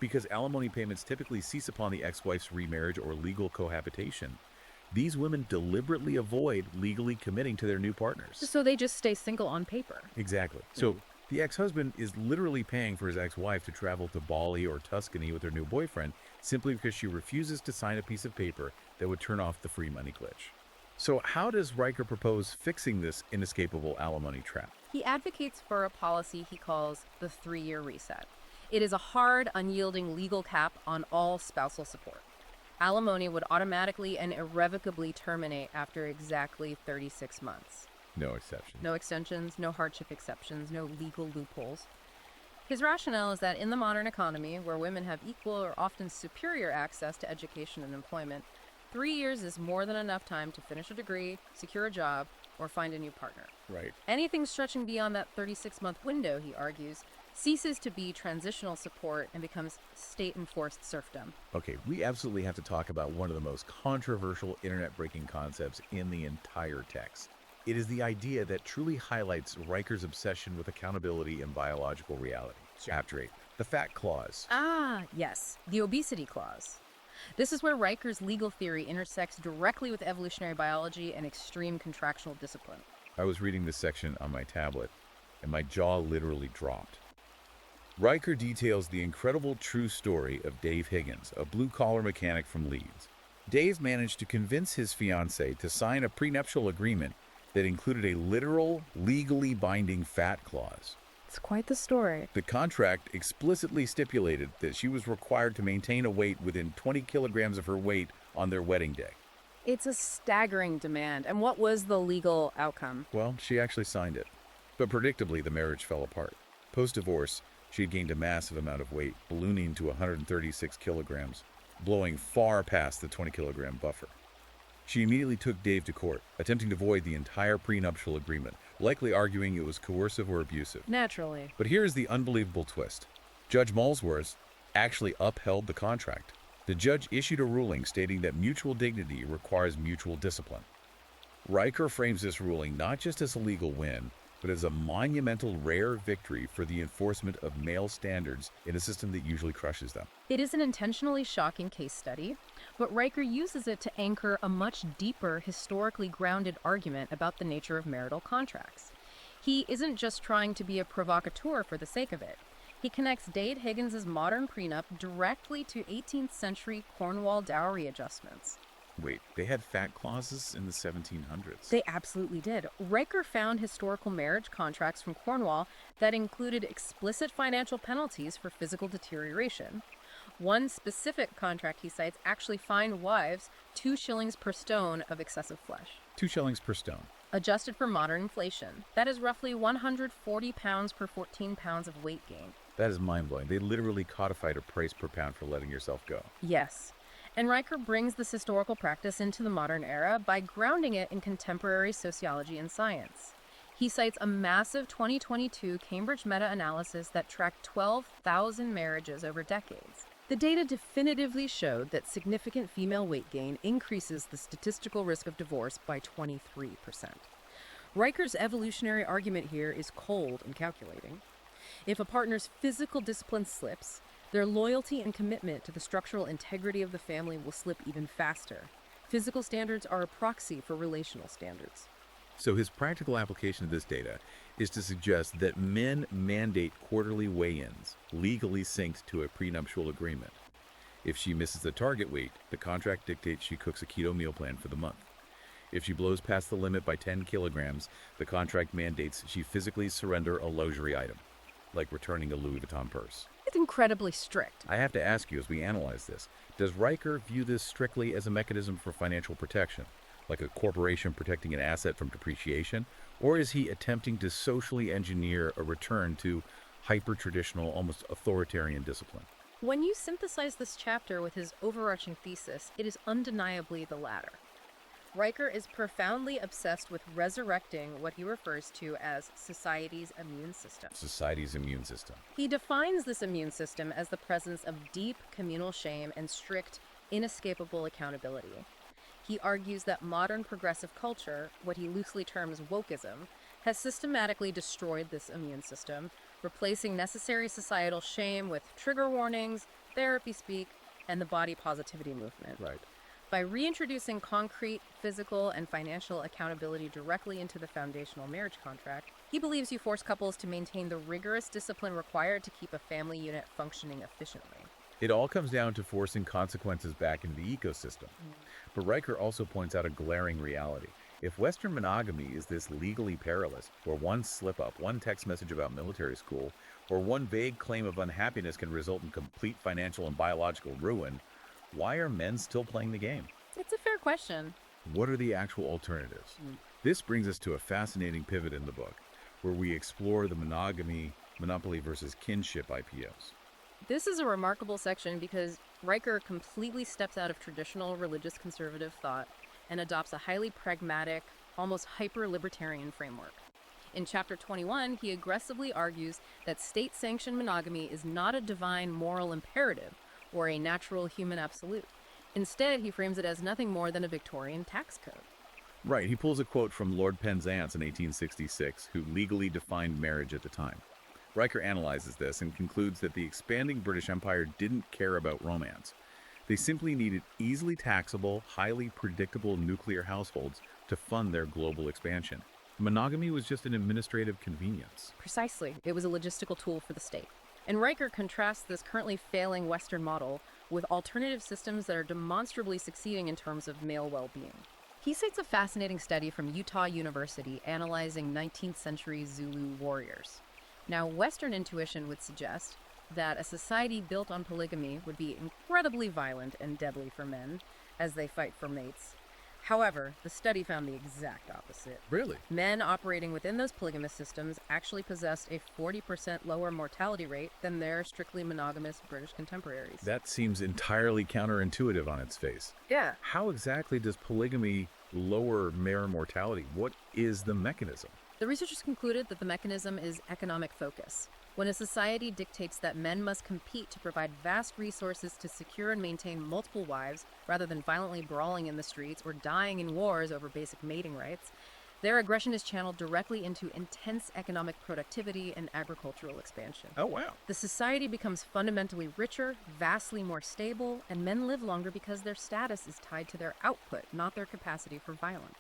Because alimony payments typically cease upon the ex-wife's remarriage or legal cohabitation, these women deliberately avoid legally committing to their new partners. So they just stay single on paper. Exactly. So the ex-husband is literally paying for his ex-wife to travel to Bali or Tuscany with her new boyfriend simply because she refuses to sign a piece of paper that would turn off the free money glitch. So how does Riker propose fixing this inescapable alimony trap? He advocates for a policy he calls the 3-year reset. It is a hard, unyielding legal cap on all spousal support. Alimony would automatically and irrevocably terminate after exactly 36 months. No exceptions. No extensions, no hardship exceptions, no legal loopholes. His rationale is that in the modern economy, where women have equal or often superior access to education and employment, 3 years is more than enough time to finish a degree, secure a job, or find a new partner. Right. Anything stretching beyond that 36-month window, he argues, ceases to be transitional support and becomes state-enforced serfdom. Okay, we absolutely have to talk about one of the most controversial internet-breaking concepts in the entire text. It is the idea that truly highlights Riker's obsession with accountability and biological reality. Chapter 8, the fat clause. Ah, yes, the obesity clause. This is where Riker's legal theory intersects directly with evolutionary biology and extreme contractual discipline. I was reading this section on my tablet, and my jaw literally dropped. Riker details the incredible true story of Dave Higgins, a blue-collar mechanic from Leeds. Dave managed to convince his fiancée to sign a prenuptial agreement that included a literal, legally binding fat clause. It's quite the story. The contract explicitly stipulated that she was required to maintain a weight within 20 kilograms of her weight on their wedding day. It's a staggering demand. And what was the legal outcome? Well, she actually signed it. But predictably, the marriage fell apart. Post-divorce, she had gained a massive amount of weight, ballooning to 136 kilograms, blowing far past the 20-kilogram buffer. She immediately took Dave to court, attempting to void the entire prenuptial agreement, likely arguing it was coercive or abusive. Naturally. But here's the unbelievable twist. Judge Molesworth actually upheld the contract. The judge issued a ruling stating that mutual dignity requires mutual discipline. Riker frames this ruling not just as a legal win, but as a monumental rare victory for the enforcement of male standards in a system that usually crushes them. It is an intentionally shocking case study, but Riker uses it to anchor a much deeper, historically grounded argument about the nature of marital contracts. He isn't just trying to be a provocateur for the sake of it. He connects Dade Higgins's modern prenup directly to 18th century Cornwall dowry adjustments. Wait, they had fat clauses in the 1700s? They absolutely did. Riker found historical marriage contracts from Cornwall that included explicit financial penalties for physical deterioration. One specific contract he cites actually fined wives 2 shillings per stone of excessive flesh. 2 shillings per stone. Adjusted for modern inflation, that is roughly 140 pounds per 14 pounds of weight gain. That is mind-blowing. They literally codified a price per pound for letting yourself go. Yes. And Riker brings this historical practice into the modern era by grounding it in contemporary sociology and science. He cites a massive 2022 Cambridge meta-analysis that tracked 12,000 marriages over decades. The data definitively showed that significant female weight gain increases the statistical risk of divorce by 23%. Riker's evolutionary argument here is cold and calculating. If a partner's physical discipline slips, their loyalty and commitment to the structural integrity of the family will slip even faster. Physical standards are a proxy for relational standards. So his practical application of this data is to suggest that men mandate quarterly weigh-ins, legally synced to a prenuptial agreement. If she misses the target weight, the contract dictates she cooks a keto meal plan for the month. If she blows past the limit by 10 kilograms, the contract mandates she physically surrender a luxury item, like returning a Louis Vuitton purse. It's incredibly strict. I have to ask you as we analyze this, does Riker view this strictly as a mechanism for financial protection, like a corporation protecting an asset from depreciation, or is he attempting to socially engineer a return to hyper-traditional, almost authoritarian discipline? When you synthesize this chapter with his overarching thesis, it is undeniably the latter. Riker is profoundly obsessed with resurrecting what he refers to as society's immune system. Society's immune system. He defines this immune system as the presence of deep communal shame and strict, inescapable accountability. He argues that modern progressive culture, what he loosely terms wokeism, has systematically destroyed this immune system, replacing necessary societal shame with trigger warnings, therapy speak, and the body positivity movement. Right. By reintroducing concrete, physical, and financial accountability directly into the foundational marriage contract, he believes you force couples to maintain the rigorous discipline required to keep a family unit functioning efficiently. It all comes down to forcing consequences back into the ecosystem. But Riker also points out a glaring reality. If Western monogamy is this legally perilous, where one slip-up, one text message about military school, or one vague claim of unhappiness can result in complete financial and biological ruin, why are men still playing the game? It's a fair question. What are the actual alternatives? This brings us to a fascinating pivot in the book, where we explore the monogamy, monopoly versus kinship IPOs. This is a remarkable section because Riker completely steps out of traditional religious conservative thought and adopts a highly pragmatic, almost hyper-libertarian framework. In Chapter 21, he aggressively argues that state-sanctioned monogamy is not a divine moral imperative or a natural human absolute. Instead, he frames it as nothing more than a Victorian tax code. Right, he pulls a quote from Lord Penzance in 1866, who legally defined marriage at the time. Riker analyzes this and concludes that the expanding British Empire didn't care about romance. They simply needed easily taxable, highly predictable nuclear households to fund their global expansion. Monogamy was just an administrative convenience. Precisely. It was a logistical tool for the state. And Riker contrasts this currently failing Western model with alternative systems that are demonstrably succeeding in terms of male well-being. He cites a fascinating study from Utah University analyzing 19th century Zulu warriors. Now, Western intuition would suggest that a society built on polygamy would be incredibly violent and deadly for men as they fight for mates. However, the study found the exact opposite. Really? Men operating within those polygamous systems actually possessed a 40% lower mortality rate than their strictly monogamous British contemporaries. That seems entirely counterintuitive on its face. Yeah. How exactly does polygamy lower male mortality? What is the mechanism? The researchers concluded that the mechanism is economic focus. When a society dictates that men must compete to provide vast resources to secure and maintain multiple wives rather than violently brawling in the streets or dying in wars over basic mating rights, their aggression is channeled directly into intense economic productivity and agricultural expansion. Oh, wow. The society becomes fundamentally richer, vastly more stable, and men live longer because their status is tied to their output, not their capacity for violence.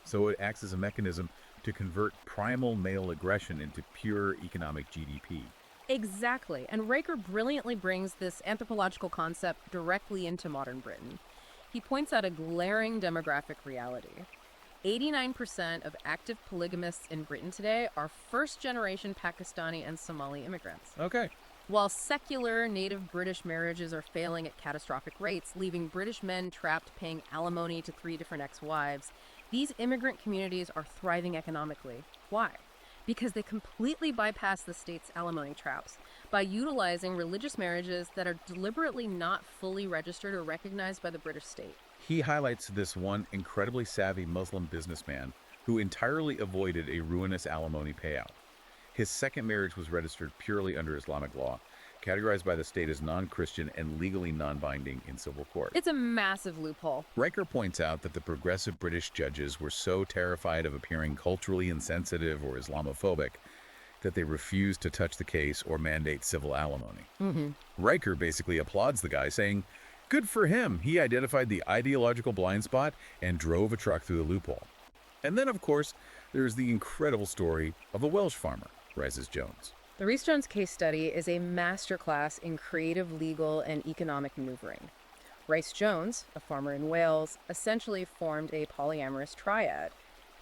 So it acts as a mechanism to convert primal male aggression into pure economic GDP. Exactly, and Riker brilliantly brings this anthropological concept directly into modern Britain. He points out a glaring demographic reality. 89% of active polygamists in Britain today are first-generation Pakistani and Somali immigrants. Okay. While secular native British marriages are failing at catastrophic rates, leaving British men trapped paying alimony to 3 different ex-wives, these immigrant communities are thriving economically. Why? Because they completely bypass the state's alimony traps by utilizing religious marriages that are deliberately not fully registered or recognized by the British state. He highlights this one incredibly savvy Muslim businessman who entirely avoided a ruinous alimony payout. His second marriage was registered purely under Islamic law, categorized by the state as non-Christian and legally non-binding in civil court. It's a massive loophole. Riker points out that the progressive British judges were so terrified of appearing culturally insensitive or Islamophobic that they refused to touch the case or mandate civil alimony. Riker basically applauds the guy, saying, "Good for him. He identified the ideological blind spot and drove a truck through the loophole." And then, of course, there's the incredible story of a Welsh farmer, Rises Jones. The Rhys Jones case study is a masterclass in creative, legal, and economic maneuvering. Rhys Jones, a farmer in Wales, essentially formed a polyamorous triad.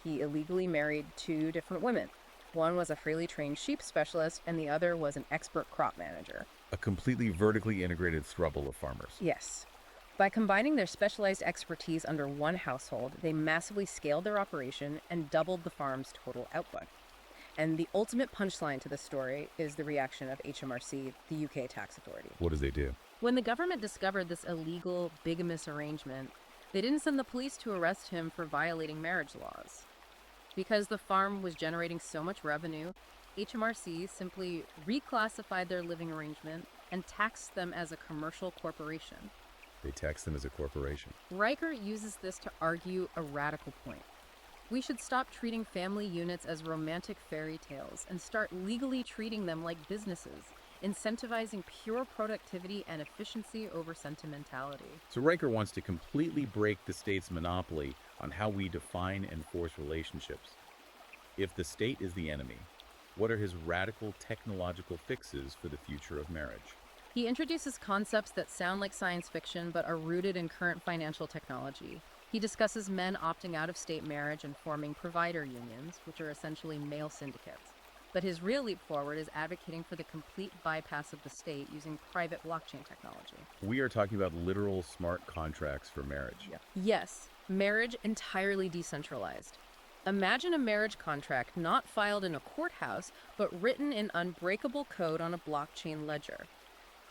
He illegally married 2 different women. One was a freely trained sheep specialist, and the other was an expert crop manager. A completely vertically integrated throuple of farmers. Yes. By combining their specialized expertise under one household, they massively scaled their operation and doubled the farm's total output. And the ultimate punchline to this story is the reaction of HMRC, the UK tax authority. What does they do? When the government discovered this illegal, bigamous arrangement, they didn't send the police to arrest him for violating marriage laws. Because the farm was generating so much revenue, HMRC simply reclassified their living arrangement and taxed them as a commercial corporation. They tax them as a corporation. Riker uses this to argue a radical point. We should stop treating family units as romantic fairy tales and start legally treating them like businesses, incentivizing pure productivity and efficiency over sentimentality. So Riker wants to completely break the state's monopoly on how we define and force relationships. If the state is the enemy, what are his radical technological fixes for the future of marriage? He introduces concepts that sound like science fiction but are rooted in current financial technology. He discusses men opting out of state marriage and forming provider unions, which are essentially male syndicates. But his real leap forward is advocating for the complete bypass of the state using private blockchain technology. We are talking about literal smart contracts for marriage. Yes, marriage entirely decentralized. Imagine a marriage contract not filed in a courthouse, but written in unbreakable code on a blockchain ledger.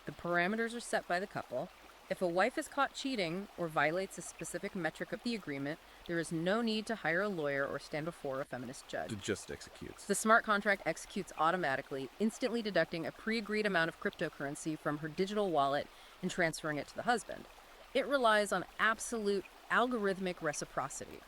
The parameters are set by the couple. If a wife is caught cheating or violates a specific metric of the agreement, there is no need to hire a lawyer or stand before a feminist judge. It just executes. The smart contract executes automatically, instantly deducting a pre-agreed amount of cryptocurrency from her digital wallet and transferring it to the husband. It relies on absolute algorithmic reciprocity.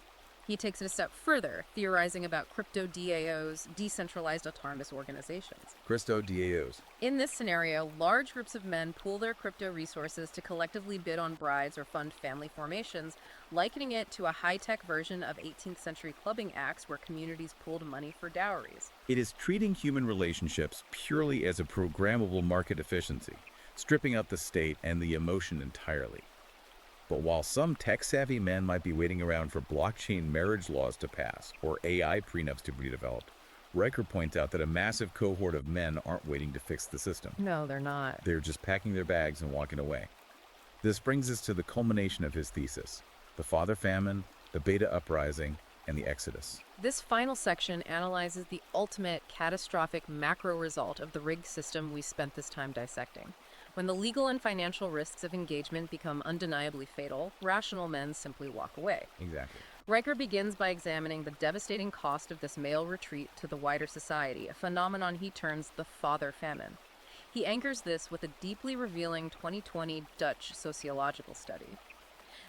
He takes it a step further, theorizing about crypto DAOs, decentralized autonomous organizations. Crypto DAOs. In this scenario, large groups of men pool their crypto resources to collectively bid on brides or fund family formations, likening it to a high-tech version of 18th century clubbing acts where communities pooled money for dowries. It is treating human relationships purely as a programmable market efficiency, stripping out the state and the emotion entirely. But while some tech-savvy men might be waiting around for blockchain marriage laws to pass or AI prenups to be developed, Riker points out that a massive cohort of men aren't waiting to fix the system. No, they're not. They're just packing their bags and walking away. This brings us to the culmination of his thesis: the father famine, the beta uprising, and the exodus. This final section analyzes the ultimate catastrophic macro result of the rigged system we spent this time dissecting. When the legal and financial risks of engagement become undeniably fatal, rational men simply walk away. Exactly. Riker begins by examining the devastating cost of this male retreat to the wider society, a phenomenon he terms the father famine. He anchors this with a deeply revealing 2020 Dutch sociological study.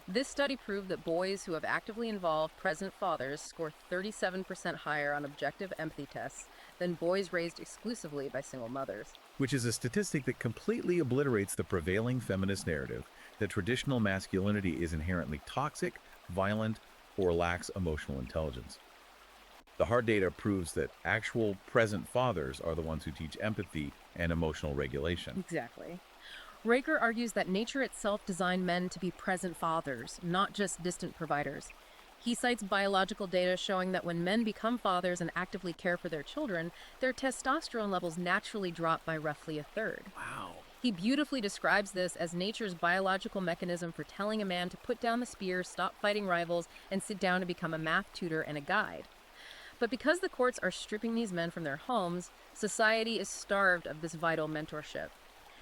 This study proved that boys who have actively involved present fathers score 37% higher on objective empathy tests than boys raised exclusively by single mothers. Which is a statistic that completely obliterates the prevailing feminist narrative that traditional masculinity is inherently toxic, violent, or lacks emotional intelligence. The hard data proves that actual present fathers are the ones who teach empathy and emotional regulation. Exactly. Riker argues that nature itself designed men to be present fathers, not just distant providers. He cites biological data showing that when men become fathers and actively care for their children, their testosterone levels naturally drop by roughly a third. Wow. He beautifully describes this as nature's biological mechanism for telling a man to put down the spear, stop fighting rivals, and sit down to become a math tutor and a guide. But because the courts are stripping these men from their homes, society is starved of this vital mentorship.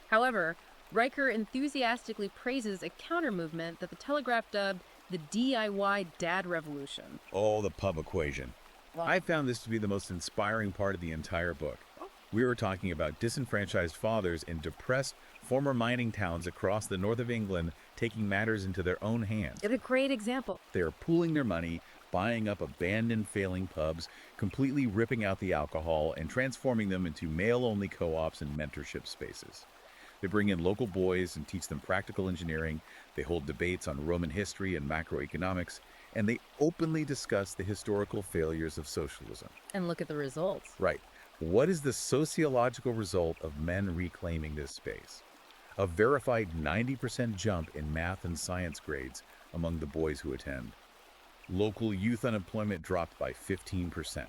However, Riker enthusiastically praises a counter-movement that the Telegraph dubbed the DIY dad revolution. Oh, the pub equation. I found this to be the most inspiring part of the entire book. We were talking about disenfranchised fathers in depressed former mining towns across the north of England taking matters into their own hands. It's a great example. They are pooling their money, buying up abandoned failing pubs, completely ripping out the alcohol, and transforming them into male-only co-ops and mentorship spaces. They bring in local boys and teach them practical engineering. They hold debates on Roman history and macroeconomics, and they openly discuss the historical failures of socialism. And look at the results. Right. What is the sociological result of men reclaiming this space? A verified 90% jump in math and science grades among the boys who attend. Local youth unemployment dropped by 15%.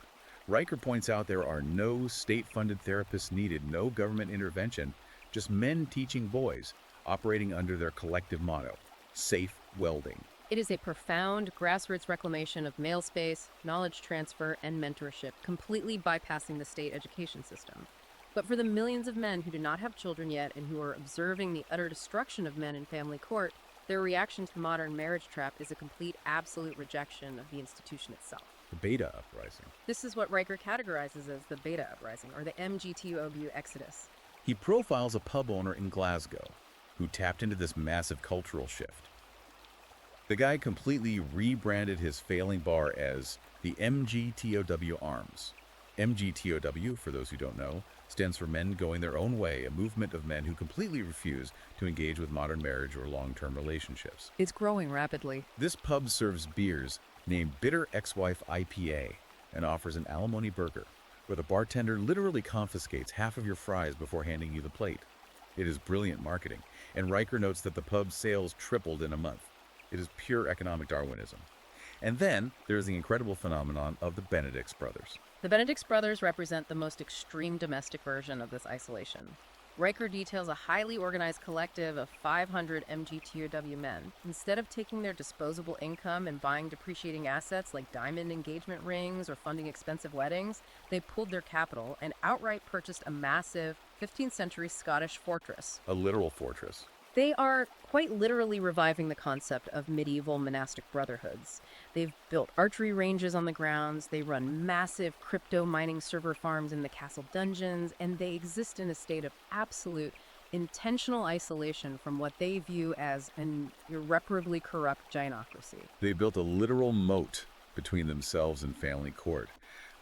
Riker points out there are no state-funded therapists needed, no government intervention, just men teaching boys, operating under their collective motto, safe welding. It is a profound grassroots reclamation of male space, knowledge transfer, and mentorship, completely bypassing the state education system. But for the millions of men who do not have children yet and who are observing the utter destruction of men in family court, their reaction to the modern marriage trap is a complete, absolute rejection of the institution itself. The beta uprising. This is what Riker categorizes as the beta uprising, or the MGTOW exodus. He profiles a pub owner in Glasgow who tapped into this massive cultural shift. The guy completely rebranded his failing bar as the MGTOW Arms. MGTOW, for those who don't know, stands for Men Going Their Own Way, a movement of men who completely refuse to engage with modern marriage or long-term relationships. It's growing rapidly. This pub serves beers named Bitter Ex-Wife IPA and offers an alimony burger, where the bartender literally confiscates half of your fries before handing you the plate. It is brilliant marketing, and Riker notes that the pub's sales tripled in a month. It is pure economic Darwinism. And then there is the incredible phenomenon of the Benedict's brothers. The Benedict's brothers represent the most extreme domestic version of this isolation. Riker details a highly organized collective of 500 MGTOW men. Instead of taking their disposable income and buying depreciating assets like diamond engagement rings or funding expensive weddings, they pooled their capital and outright purchased a massive 15th century Scottish fortress. A literal fortress. They are quite literally reviving the concept of medieval monastic brotherhoods. They've built archery ranges on the grounds, they run massive crypto mining server farms in the castle dungeons, and they exist in a state of absolute intentional isolation from what they view as an irreparably corrupt gynocracy. They built a literal moat between themselves and family court.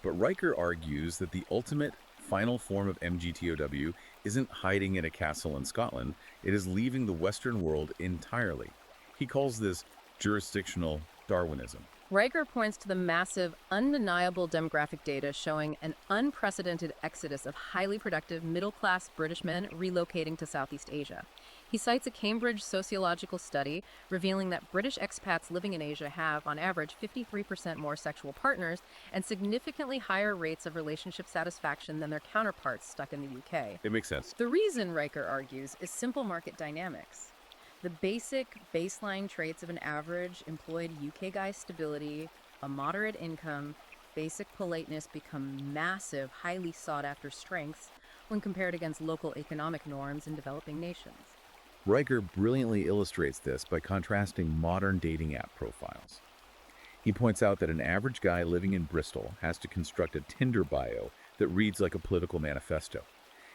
But Riker argues that the ultimate final form of MGTOW isn't hiding in a castle in Scotland, it is leaving the Western world entirely. He calls this jurisdictional Darwinism. Riker points to the massive, undeniable demographic data showing an unprecedented exodus of highly productive, middle-class British men relocating to Southeast Asia. He cites a Cambridge sociological study revealing that British expats living in Asia have, on average, 53% more sexual partners and significantly higher rates of relationship satisfaction than their counterparts stuck in the UK. It makes sense. The reason, Riker argues, is simple market dynamics. The basic baseline traits of an average employed UK guy's stability, a moderate income, basic politeness become massive, highly sought-after strengths when compared against local economic norms in developing nations. Riker brilliantly illustrates this by contrasting modern dating app profiles. He points out that an average guy living in Bristol has to construct a Tinder bio that reads like a political manifesto.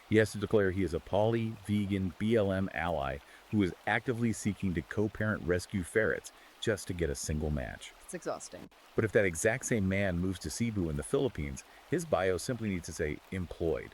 He has to declare he is a poly, vegan, BLM ally who is actively seeking to co-parent rescue ferrets just to get a single match. It's exhausting. But if that exact same man moves to Cebu in the Philippines, his bio simply needs to say employed,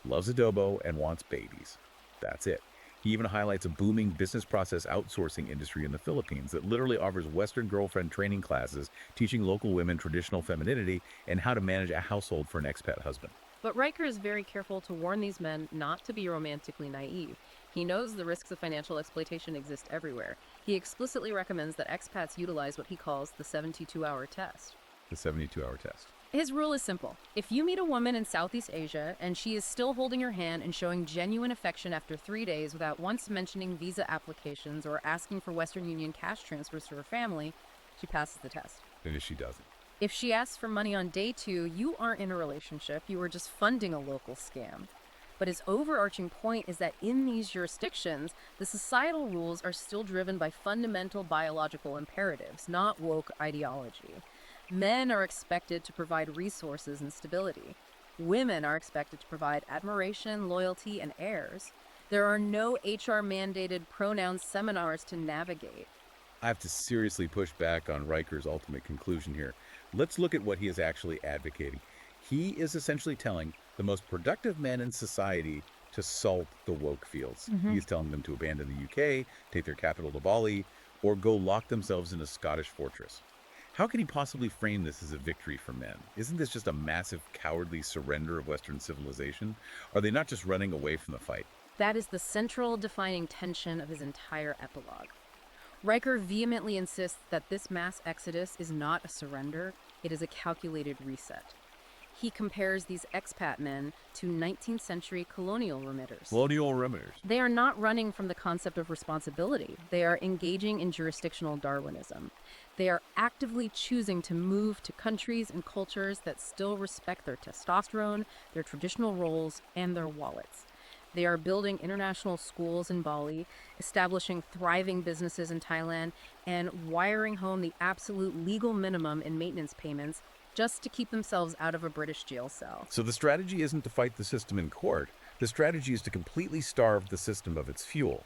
loves adobo, and wants babies. That's it. He even highlights a booming business process outsourcing industry in the Philippines that literally offers Western girlfriend training classes teaching local women traditional femininity and how to manage a household for an expat husband. But Riker is very careful to warn these men not to be romantically naive. He knows the risks of financial exploitation exist everywhere. He explicitly recommends that expats utilize what he calls the 72-hour test. The 72-hour test. His rule is simple. If you meet a woman in Southeast Asia and she is still holding your hand and showing genuine affection after 3 days without once mentioning visa applications or asking for Western Union cash transfers to her family, she passes the test. And if she doesn't? If she asks for money on day 2, you aren't in a relationship, you are just funding a local scam. But his overarching point is that in these jurisdictions, the societal rules are still driven by fundamental biological imperatives, not woke ideology. Men are expected to provide resources and stability. Women are expected to provide admiration, loyalty, and heirs. There are no HR-mandated pronoun seminars to navigate. I have to seriously push back on Riker's ultimate conclusion here. Let's look at what he is actually advocating. He is essentially telling the most productive men in society to salt the woke fields. He's telling them to abandon the UK, take their capital to Bali, or go lock themselves in a Scottish fortress. How can he possibly frame this as a victory for men? Isn't this just a massive cowardly surrender of Western civilization? Are they not just running away from the fight? That is the central defining tension of his entire epilogue. Riker vehemently insists that this mass exodus is not a surrender, it is a calculated reset. He compares these expat men to 19th century colonial remitters. They are not running from the concept of responsibility. They are engaging in jurisdictional Darwinism. They are actively choosing to move to countries and cultures that still respect their testosterone, their traditional roles, and their wallets. They are building international schools in Bali, establishing thriving businesses in Thailand, and wiring home the absolute legal minimum in maintenance payments just to keep themselves out of a British jail cell. So the strategy isn't to fight the system in court. The strategy is to completely starve the system of its fuel.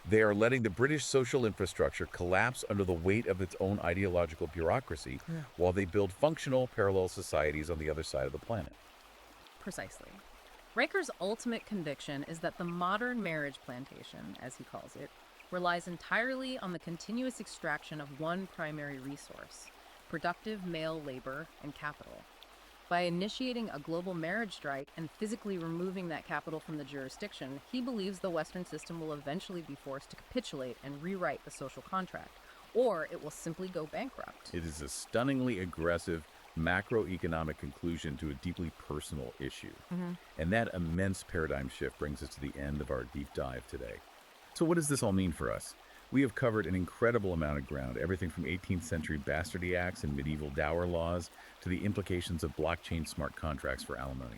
They are letting the British social infrastructure collapse under the weight of its own ideological bureaucracy while they build functional parallel societies on the other side of the planet. Precisely. Riker's ultimate conviction is that the modern marriage plantation, as he calls it, relies entirely on the continuous extraction of one primary resource: productive male labor and capital. By initiating a global marriage strike and physically removing that capital from the jurisdiction, he believes the Western system will eventually be forced to capitulate and rewrite the social contract, or it will simply go bankrupt. It is a stunningly aggressive macroeconomic conclusion to a deeply personal issue. And that immense paradigm shift brings us to the end of our deep dive today. So what does this all mean for us? We have covered an incredible amount of ground, everything from 18th century bastardy acts and medieval dower laws to the implications of blockchain smart contracts for alimony.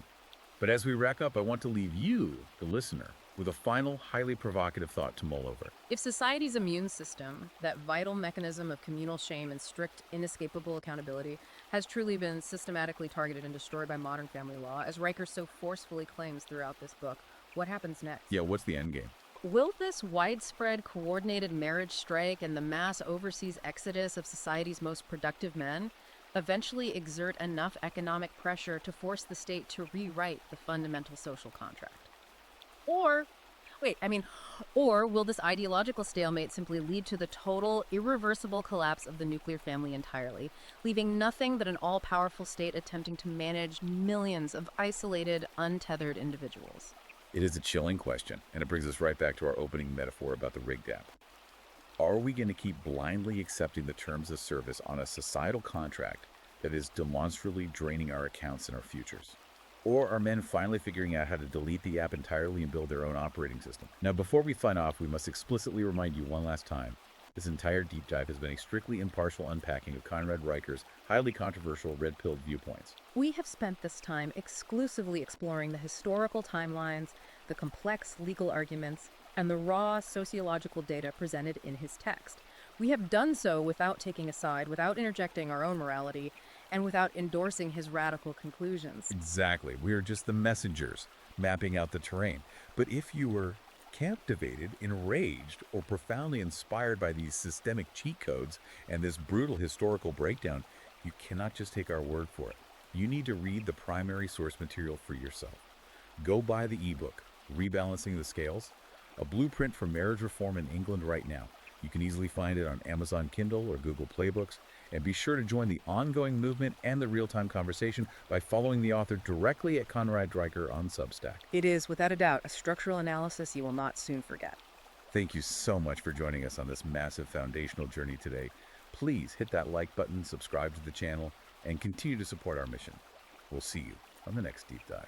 But as we wrap up, I want to leave you, the listener, with a final, highly provocative thought to mull over. If society's immune system, that vital mechanism of communal shame and strict, inescapable accountability, has truly been systematically targeted and destroyed by modern family law, as Riker so forcefully claims throughout this book, what happens next? Yeah, what's the end game? Will this widespread coordinated marriage strike and the mass overseas exodus of society's most productive men eventually exert enough economic pressure to force the state to rewrite the fundamental social contract? Or will this ideological stalemate simply lead to the total, irreversible collapse of the nuclear family entirely, leaving nothing but an all-powerful state attempting to manage millions of isolated, untethered individuals? It is a chilling question, and it brings us right back to our opening metaphor about the rigged app. Are we going to keep blindly accepting the terms of service on a societal contract that is demonstrably draining our accounts and our futures? Or are men finally figuring out how to delete the app entirely and build their own operating system? Now, before we sign off, we must explicitly remind you one last time, this entire deep dive has been a strictly impartial unpacking of Conrad Reicher's highly controversial red-pilled viewpoints. We have spent this time exclusively exploring the historical timelines, the complex legal arguments, and the raw sociological data presented in his text. We have done so without taking a side, without interjecting our own morality, and without endorsing his radical conclusions. Exactly. We are just the messengers mapping out the terrain. But if you were captivated, enraged, or profoundly inspired by these systemic cheat codes and this brutal historical breakdown, you cannot just take our word for it. You need to read the primary source material for yourself. Go buy the ebook, Rebalancing the Scales, a blueprint for marriage reform in England right now. You can easily find it on Amazon Kindle or Google Playbooks. And be sure to join the ongoing movement and the real-time conversation by following the author directly at Conrad Reicher on Substack. It is, without a doubt, a structural analysis you will not soon forget. Thank you so much for joining us on this massive foundational journey today. Please hit that like button, subscribe to the channel, and continue to support our mission. We'll see you on the next deep dive.